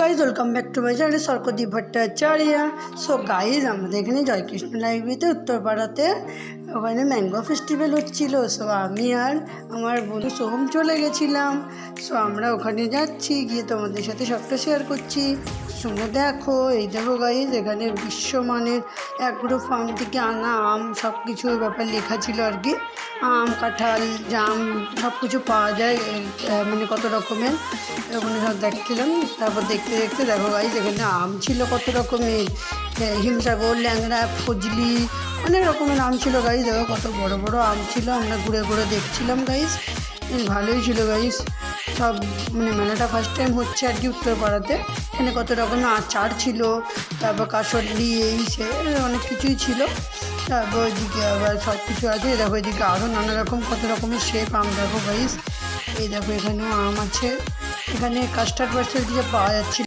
Guys welcome back to my channel Swargadeep Bhattacharya. So guys আমাদের এখানে জয়কৃষ্ণ লাইব্রেরিতে উত্তরপাড়াতে ওখানে ম্যাঙ্গো ফেস্টিভ্যাল হচ্ছিলো। সো আমি আর আমার বন্ধু সোহম চলে গেছিলাম। সো আমরা ওখানে যাচ্ছি, গিয়ে তোমাদের সাথে সবটা শেয়ার করছি। শুনে দেখো, এই দেখো গাইজ, এখানে বিশ্বমানের অ্যাগ্রো ফার্ম থেকে আনা আম সব কিছুর ব্যাপার লেখা ছিল আর কি। আম, কাঁঠাল, জাম সব কিছু পাওয়া যায়, মানে কত রকমের ওখানে সব দেখছিলাম। তারপর দেখতে দেখতে দেখো গাইজ, এখানে আম ছিল কত রকমের, হিমসাগর, ল্যাংড়া, ফজলি, অনেক রকমের আম ছিল গাইজ। দেখো কত বড় বড় আম ছিল, আমরা ঘুরে ঘুরে দেখছিলাম গাইজ। ভালোই ছিল গাইজ সব, মানে মেলাটা ফার্স্ট টাইম হচ্ছে আর কি উত্তরপাড়াতে। এখানে কত রকমের আচার ছিল, তারপর কাসন্দি, এই সে অনেক কিছুই ছিল। তারপর ওইদিকে আবার সব কিছু আছে। দেখো এদিকে আরও নানা রকম কত রকমের শেপ আম দেখো গাইজ। এই দেখো এখানেও আম আছে, এখানে কাস্টার্ড দিয়ে পাওয়া যাচ্ছে।